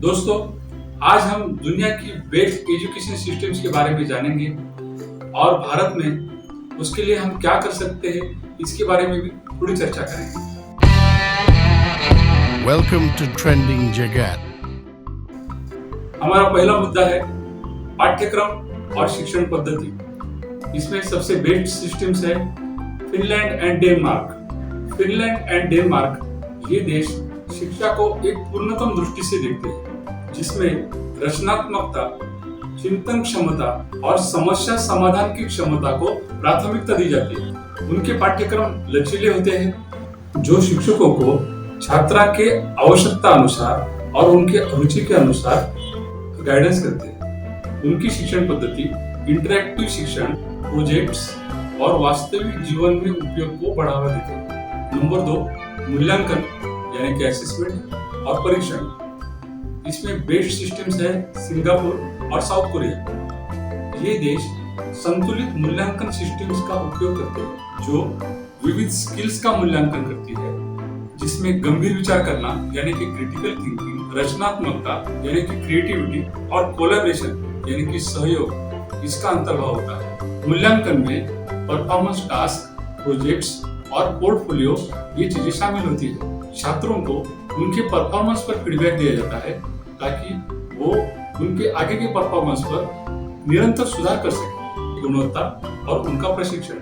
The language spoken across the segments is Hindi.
दोस्तों, आज हम दुनिया की बेस्ट एजुकेशन सिस्टम्स के बारे में जानेंगे और भारत में उसके लिए हम क्या कर सकते हैं इसके बारे में भी थोड़ी चर्चा करेंगे। Welcome to Trending Jagat. हमारा पहला मुद्दा है पाठ्यक्रम और शिक्षण पद्धति। इसमें सबसे बेस्ट सिस्टम्स है Finland and Denmark. Finland and Denmark ये देश शिक्षा को एक पूर्णतम दृष्टि से देखते हैं, जिसमें रचनात्मकता, चिंतन क्षमता और समस्या समाधान की क्षमता को प्राथमिकता दी जाती है। उनके पाठ्यक्रम लचीले होते हैं, जो शिक्षकों को छात्रा के आवश्यकता अनुसार और उनके रुचि के अनुसार गाइडेंस करते हैं। उनकी शिक्षण पद्धति इंटरैक्टिव शिक्षण, प्रोजेक्ट्स और वास्तविक जीवन में उपयोग को बढ़ावा देते हैं। नंबर 2, मूल्यांकन यानी कि असेसमेंट और परीक्षण। इसमें बेस्ट सिस्टम्स है सिंगापुर और साउथ कोरिया। ये देश संतुलित मूल्यांकन सिस्टम्स का उपयोग करते हैं, जो विविध स्किल्स का मूल्यांकन करती है, जिसमें गंभीर विचार करना यानी कि क्रिटिकल थिंकिंग, रचनात्मकता यानी कि क्रिएटिविटी और कोलैबोरेशन यानी कि सहयोग इसका अंतर्भाव होता है। मूल्यांकन में परफॉर्मेंस टास्क, प्रोजेक्ट्स और पोर्टफोलियो ये चीजें शामिल होती है। छात्रों को उनके परफॉर्मेंस पर फीडबैक दिया जाता है ताकि वो उनके आगे के परफॉर्मेंस पर निरंतर सुधार कर सके। गुणवत्ता और उनका प्रशिक्षण।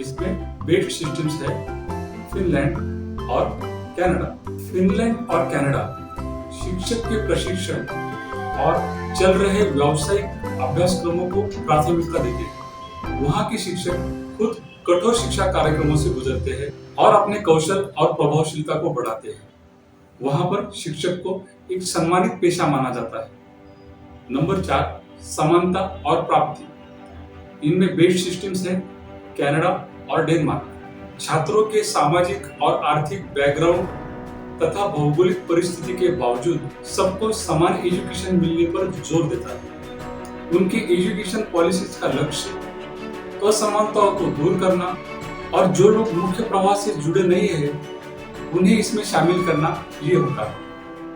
इसमें बेस्ट सिस्टम्स है फिनलैंड और कनाडा। फिनलैंड और कनाडा शिक्षक के प्रशिक्षण और चल रहे व्यावसायिक अभ्यासक्रमों को प्राथमिकता देते हैं। वहाँ के शिक्षक खुद कठोर शिक्षा कार्यक्रमों से गुजरते हैं और अपने कौशल और प्रभावशीलता को बढ़ाते हैं। वहाँ पर शिक्षक को एक सम्मानित पेशा माना जाता है। नंबर 4, समानता और प्राप्ति। इनमें बेस्ट सिस्टम्स हैं कनाडा और डेनमार्क। छात्रों के सामाजिक और आर्थिक बैकग्राउंड तथा भौगोलिक परिस्थिति के बावजूद सबको समान एजुकेशन मिलने पर जोर देता है। उनके एजुकेशन पॉलिसीज का लक्ष्य असमानताओं को दूर करना और जो लोग मुख्य प्रवाह से जुड़े नहीं है उन्हें इसमें शामिल करना ये होता है।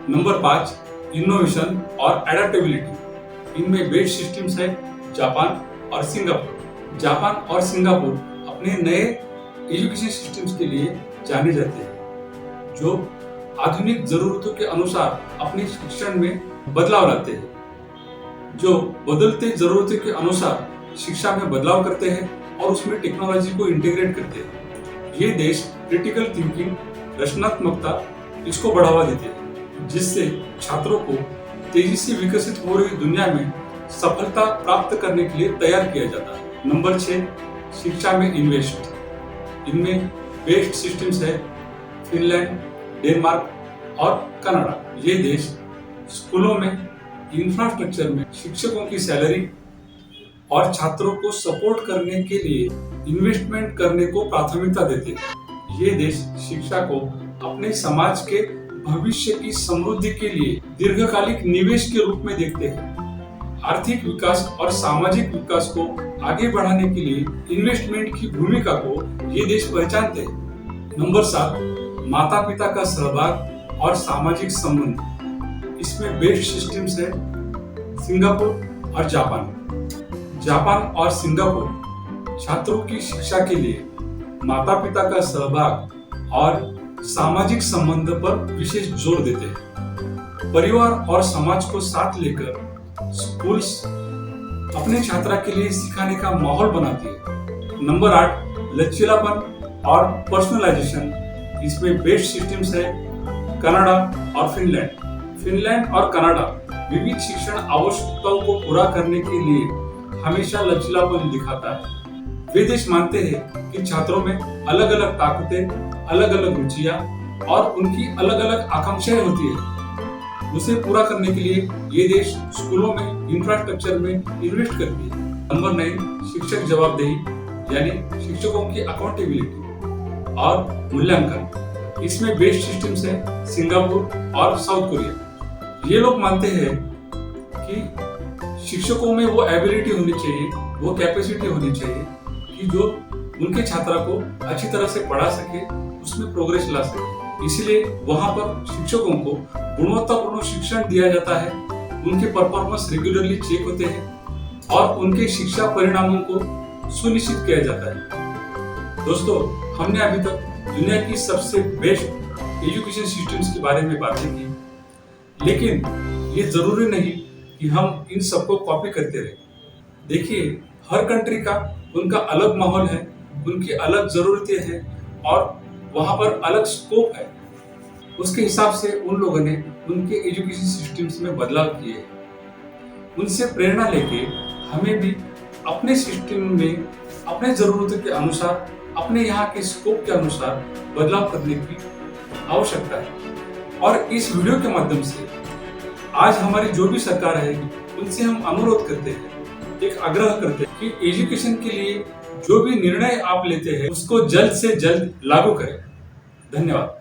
नंबर 5, इनोवेशन और एडेप्टेबिलिटी। इनमें बेस्ट सिस्टम्स है जापान और सिंगापुर। जापान और सिंगापुर अपने नए एजुकेशन सिस्टम्स के लिए जाने जाते हैं, जो आधुनिक जरूरतों के अनुसार अपने शिक्षण में बदलाव लाते हैं, जो बदलते जरूरतों के अनुसार शिक्षा में बदलाव करते हैं और उसमें टेक्नोलॉजी को इंटीग्रेट करते हैं। ये देश क्रिटिकल थिंकिंग, रचनात्मकता इसको बढ़ावा देते हैं, जिससे छात्रों को तेजी से विकसित हो रही दुनिया में सफलता प्राप्त करने के लिए तैयार किया जाता है। नंबर 6, शिक्षा में इन्वेस्ट। इनमें बेस्ट सिस्टम्स है फिनलैंड, डेनमार्क और कनाडा। ये देश स्कूलों में, इंफ्रास्ट्रक्चर में, शिक्षकों की सैलरी और छात्रों को सपोर्ट करने के लिए इन्वेस्टमेंट करने को प्राथमिकता देते हैं। ये देश शिक्षा को अपने समाज के भविष्य की समृद्धि के लिए दीर्घकालिक निवेश के रूप में देखते हैं। आर्थिक विकास और सामाजिक विकास को आगे बढ़ाने के लिए इन्वेस्टमेंट की भूमिका को ये देश पहचानते हैं। नंबर 7, माता पिता का सहभाग और सामाजिक संबंध। इसमें बेस्ट सिस्टम्स है सिंगापुर और जापान। जापान और सिंगापुर छात्रों की शिक्षा के लिए माता पिता का सहभाग और सामाजिक संबंध पर विशेष जोर देते हैं। परिवार और समाज को साथ लेकर स्कूल्स अपने छात्रा के लिए सिखाने का माहौल बनाती है। नंबर 8, लचीलापन और पर्सनलाइजेशन। इसमें बेस्ट सिस्टम्स है कनाडा और फिनलैंड। फिनलैंड और कनाडा विविध शिक्षण आवश्यकताओं को पूरा करने के लिए हमेशा लचीलापन दिखाता है। वे देश मानते हैं कि छात्रों में अलग अलग ताकतें, अलग अलग रुचियां और उनकी अलग अलग आकांक्षाएं होती है। उसे पूरा करने के लिए ये देश स्कूलों में, इंफ्रास्ट्रक्चर में इन्वेस्ट करती है। नंबर 9, शिक्षक जवाबदेही यानी शिक्षकों की अकाउंटेबिलिटी और मूल्यांकन। इसमें बेस्ट सिस्टम्स है सिंगापुर और साउथ कोरिया। ये लोग मानते हैं कि शिक्षकों में वो एबिलिटी होनी चाहिए, वो कैपेसिटी होनी चाहिए कि जो उनके छात्रा को अच्छी तरह से पढ़ा सके, उसमें प्रोग्रेस ला सके। इसलिए वहां पर शिक्षकों को गुणवत्तापूर्ण शिक्षण दिया जाता है, उनके परफॉर्मेंस रेगुलरली चेक होते हैं और उनके शिक्षा परिणामों को सुनिश्चित किया जाता है। दोस्तों, हमने अभी तक दुनिया की सबसे बेस्ट एजुकेशन सिस्टम्स के बारे में बातें की, लेकिन ये जरूरी नहीं कि हम इन सबको कॉपी करते रहे। देखिए, हर कंट्री का उनका अलग माहौल है, उनकी अलग जरूरतें हैं और वहां पर अलग स्कोप है। उसके हिसाब से उन लोगों ने उनके एजुकेशन सिस्टम्स में बदलाव किए हैं। उनसे प्रेरणा लेके हमें भी अपने सिस्टम में अपने जरूरतों के अनुसार, अपने यहाँ के स्कोप के अनुसार बदलाव करने की आवश्यकता है। और इस वीडियो के माध्यम से आज हमारी जो भी सरकार है, उनसे हम अनुरोध करते हैं, एक आग्रह करते हैं कि एजुकेशन के लिए जो भी निर्णय आप लेते हैं उसको जल्द से जल्द लागू करें। धन्यवाद।